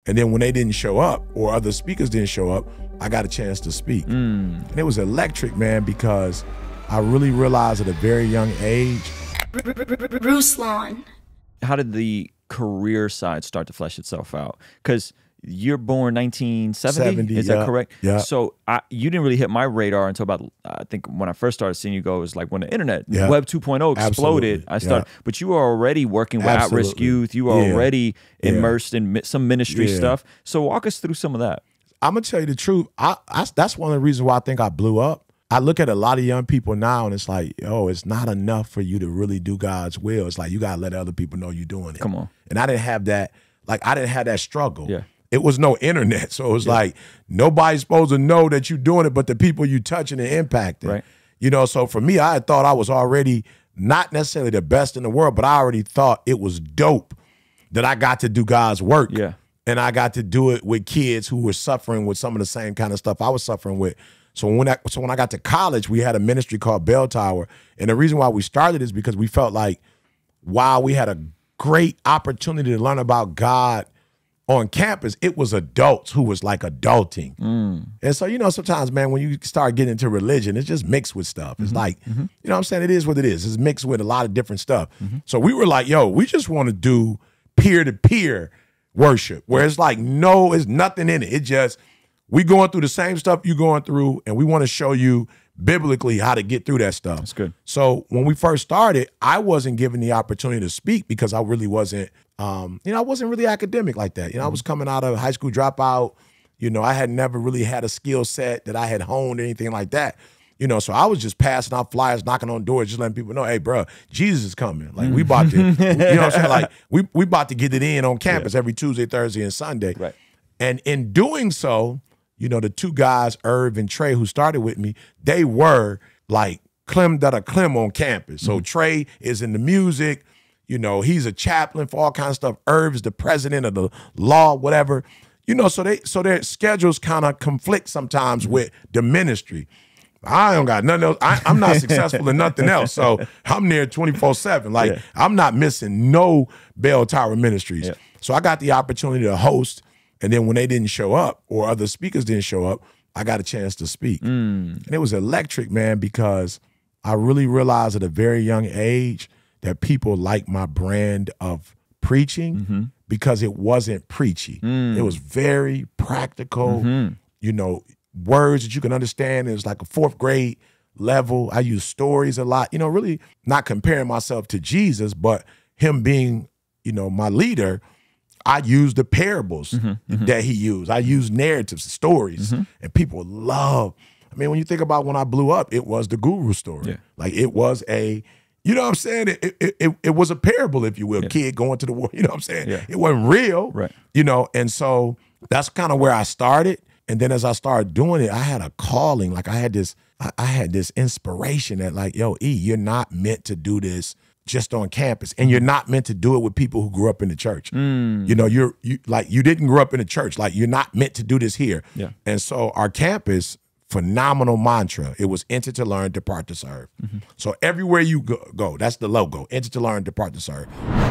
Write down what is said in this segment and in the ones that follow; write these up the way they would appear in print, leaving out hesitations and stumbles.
And then when they didn't show up or other speakers didn't show up, I got a chance to speak. And it was electric, man, because I really realized at a very young age. Ruslan. How did the career side start to flesh itself out? Because you're born 1970, is that correct? Yeah. So you didn't really hit my radar until about, I think when I first started seeing you go, it was like when the internet, Web 2.0 exploded. I started, but you were already working with at-risk youth. You were already immersed in some ministry stuff. So walk us through some of that. I'm gonna tell you the truth. That's one of the reasons why I think I blew up. I look at a lot of young people now and it's like, yo, it's not enough for you to really do God's will. It's like, you gotta let other people know you're doing it. Come on. And I didn't have that, I didn't have that struggle. Yeah. It was no internet. So it was like, nobody's supposed to know that you're doing it but the people you touching and impacting. Right. You know, so for me, I had thought I was already not necessarily the best in the world, but I already thought it was dope that I got to do God's work. Yeah. And I got to do it with kids who were suffering with some of the same kind of stuff I was suffering with. So when I got to college, we had a ministry called Bell Tower. And the reason why we started is because we felt like while we had a great opportunity to learn about God on campus, it was adults who was like adulting. And so, you know, sometimes, man, when you start getting into religion, it's just mixed with stuff. It's like, you know what I'm saying? It is what it is. It's mixed with a lot of different stuff. So we were like, yo, we just want to do peer-to-peer worship where it's like, no, it's nothing in it. It just, we going through the same stuff you going through and we want to show you biblically how to get through that stuff. That's good. So when we first started, I wasn't given the opportunity to speak because I really wasn't, you know, I wasn't really academic like that. You know, I was coming out of high school dropout. You know, I had never really had a skill set that I had honed or anything like that. You know, so I was just passing out flyers, knocking on doors, just letting people know, hey, bro, Jesus is coming. Like, we about to, you know what I'm saying? Like, we about to get it in on campus every Tuesday, Thursday, and Sunday. Right. And in doing so, you know, the two guys, Irv and Trey, who started with me, they were like Clem that a Clem on campus. So Trey is in the music, you know, he's a chaplain for all kinds of stuff. Irv is the president of the law, whatever. You know, so their schedules kind of conflict sometimes with the ministry. I don't got nothing else. I'm not successful in nothing else. So I'm there 24/7. Like, I'm not missing no Bell Tower Ministries. Yeah. So I got the opportunity to host. And then when they didn't show up or other speakers didn't show up, I got a chance to speak. And it was electric, man, because I really realized at a very young age that people like my brand of preaching because it wasn't preachy. It was very practical, you know, words that you can understand. It was like a 4th grade level. I use stories a lot, you know, really not comparing myself to Jesus, but him being, you know, my leader. I use the parables that he used. I use narratives, stories, and people love. I mean, when you think about when I blew up, it was the guru story. Like, it was a, you know what I'm saying? It was a parable, if you will, kid going to the war, you know what I'm saying? It wasn't real, you know? And so that's kind of where I started. And then as I started doing it, I had a calling. Like, I had this inspiration that, like, yo, E, you're not meant to do this just on campus, and you're not meant to do it with people who grew up in the church. You know, you didn't grow up in the church. Like, you're not meant to do this here. And so our campus, phenomenal mantra. It was enter to learn, depart to serve. So everywhere you go, that's the logo. Enter to learn, depart to serve.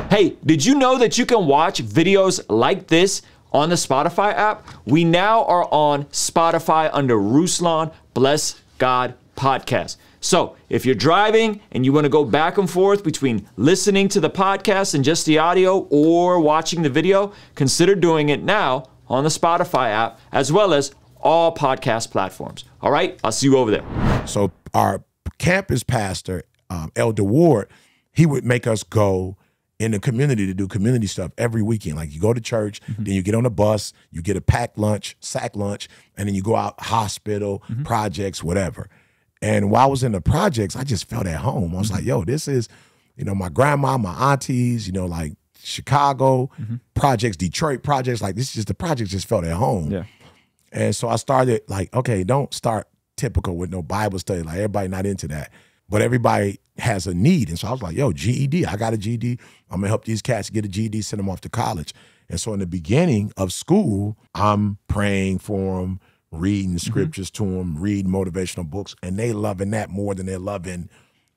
Hey, did you know that you can watch videos like this on the Spotify app? We now are on Spotify under Ruslan Bless God Podcast. So if you're driving and you want to go back and forth between listening to the podcast and just the audio or watching the video, consider doing it now on the Spotify app as well as all podcast platforms. All right, I'll see you over there. So our campus pastor, Elder Ward, he would make us go in the community to do community stuff every weekend. Like, you go to church, then you get on a bus, you get a packed lunch, sack lunch, and then you go out hospital, projects, whatever. And while I was in the projects, I just felt at home. I was like, yo, this is, you know, my grandma, my aunties, you know, like Chicago projects, Detroit projects, like this is just, the projects just felt at home. And so I started like, okay, don't start typical with no Bible study. Like, everybody not into that. But everybody has a need. And so I was like, yo, GED, I got a GED. I'm gonna help these cats get a GED, send them off to college. And so in the beginning of school, I'm praying for them, reading the scriptures to them, reading motivational books, and they loving that more than they're loving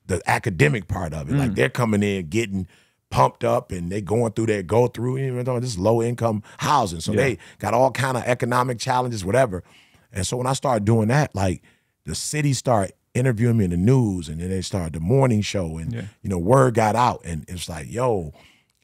the academic part of it. Like, they're coming in getting pumped up and they going through their even though this is low income housing. So they got all kind of economic challenges, whatever. And so when I started doing that, like the city started interviewing me in the news, and then they started the morning show, and you know, word got out, and it's like, yo,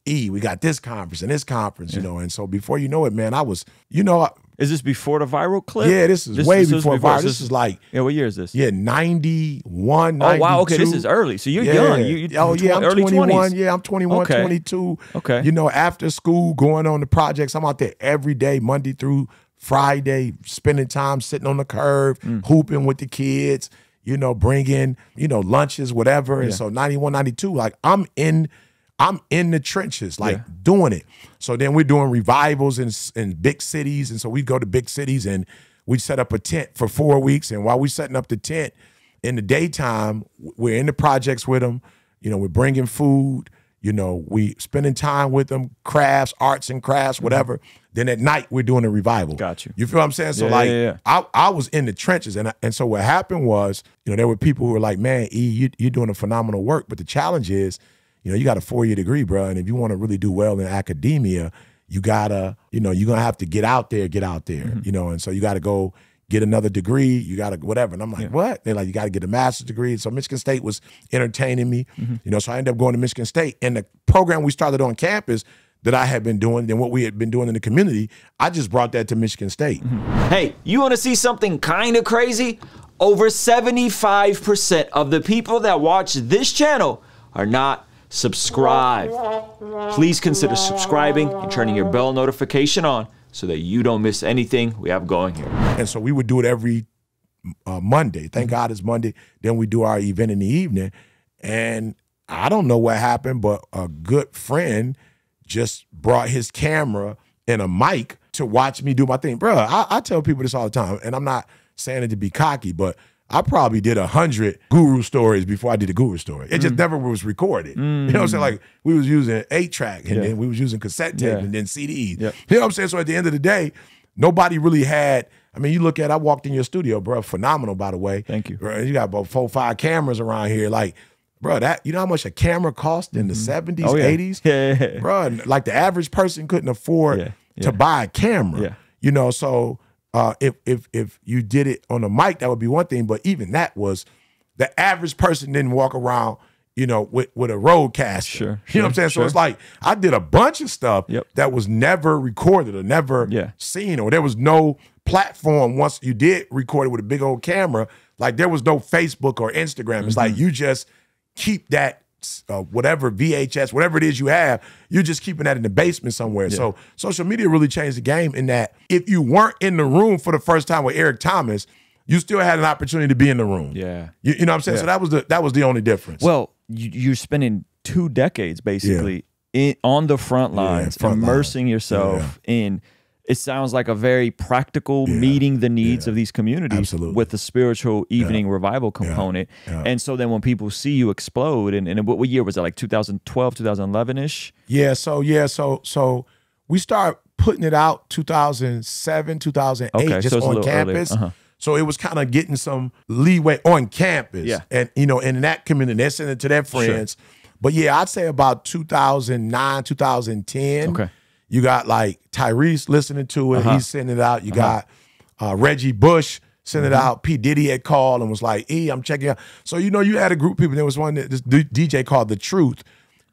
we got this conference and this conference, you know. And so before you know it, man, I was, you know. Is this before the viral clip? Yeah, this is way before viral. This is like, what year is this? Yeah, 91, 92. Oh, wow, okay, this is early. So you're young. I'm early 21. 20s. Yeah, I'm 21, 22. Okay. You know, after school, going on the projects, I'm out there every day, Monday through Friday, spending time sitting on the curb, hooping with the kids, you know, bringing, you know, lunches, whatever. And so 91, 92, like I'm in the trenches, like doing it. So then we're doing revivals in big cities. And so we go to big cities and we set up a tent for 4 weeks. And while we're setting up the tent in the daytime, we're in the projects with them. You know, we're bringing food. You know, we spending time with them, crafts, arts and crafts, whatever. Then at night, we're doing a revival. Got you. You feel what I'm saying? So I was in the trenches. And so what happened was, you know, there were people who were like, man, you're doing a phenomenal work. But the challenge is, you know, you got a 4-year degree, bro. And if you want to really do well in academia, you gotta, you know, you're going to have to get out there, you know. And so you got to go get another degree, you got to whatever. And I'm like, what? They're like, you got to get a master's degree. So Michigan State was entertaining me, you know, so I ended up going to Michigan State. And the program we started on campus that I had been doing and what we had been doing in the community, I just brought that to Michigan State. Hey, you want to see something kind of crazy? Over 75% of the people that watch this channel are not subscribed. Please consider subscribing and turning your bell notification on so that you don't miss anything we have going here. And so we would do it every Monday. Thank God it's Monday. Then we do our event in the evening. And I don't know what happened, but a good friend just brought his camera and a mic to watch me do my thing. Bro, I tell people this all the time, and I'm not saying it to be cocky, but I probably did 100 guru stories before I did a guru story. It just never was recorded. You know what I'm saying? Like we was using 8-track and then we was using cassette tape and then CDs. You know what I'm saying? So at the end of the day, nobody really had, I mean, you look at, I walked in your studio, bro, phenomenal, by the way. Thank you. Bro, you got about 4 or 5 cameras around here. Like, bro, that, you know how much a camera cost in the 70s, 80s? Yeah. Bro, like the average person couldn't afford to buy a camera. You know, so if you did it on a mic, that would be one thing. But even that was, the average person didn't walk around, you know, with a roadcaster. You know what I'm saying? So it's like, I did a bunch of stuff that was never recorded or never seen, or there was no platform once you did record it with a big old camera. Like there was no Facebook or Instagram. It's like you just keep that whatever VHS, whatever it is you have, you're just keeping that in the basement somewhere. So social media really changed the game in that if you weren't in the room for the first time with Eric Thomas, you still had an opportunity to be in the room. You know what I'm saying? So that was the only difference. Well, you're spending 2 decades basically on the front lines, immersing yourself in. It sounds like a very practical meeting the needs of these communities with the spiritual evening revival component. And so then when people see you explode, and what year was that, like 2012, 2011-ish? So we start putting it out 2007, 2008, just on campus. So it was kind of getting some leeway on campus. And, you know, in that community, they're sending it to their friends. But yeah, I'd say about 2009, 2010. You got like Tyrese listening to it. He's sending it out. You got Reggie Bush sending it out. P. Diddy had called and was like, I'm checking out. So, you know, you had a group of people. There was one, this DJ called The Truth.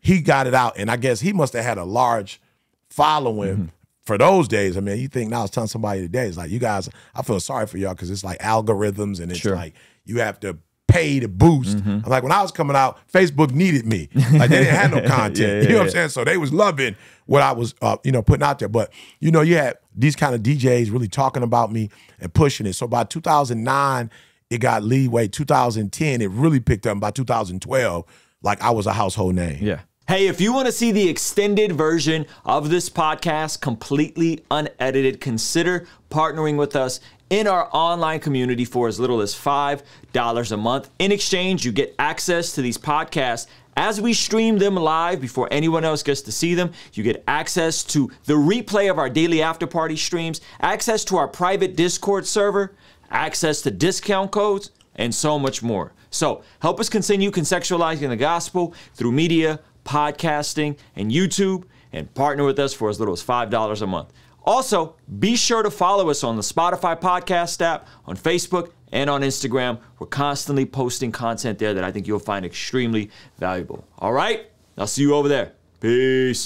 He got it out. And I guess he must have had a large following for those days. I mean, you think now it's telling somebody today, it's like, you guys, I feel sorry for y'all because it's like algorithms and it's like you have to pay to boost. I'm like, when I was coming out, Facebook needed me. Like they didn't have no content. You know what I'm saying? So they was loving what I was, you know, putting out there. But, you know, you had these kind of DJs really talking about me and pushing it. So by 2009, it got leeway. 2010, it really picked up. And by 2012, like I was a household name. Hey, if you want to see the extended version of this podcast, completely unedited, consider partnering with us in our online community for as little as $5 a month. In exchange, you get access to these podcasts as we stream them live before anyone else gets to see them. You get access to the replay of our daily after party streams, access to our private Discord server, access to discount codes, and so much more. So help us continue contextualizing the gospel through media, podcasting, and YouTube, and partner with us for as little as $5 a month. Also, be sure to follow us on the Spotify podcast app, on Facebook, and on Instagram. We're constantly posting content there that I think you'll find extremely valuable. All right? I'll see you over there. Peace.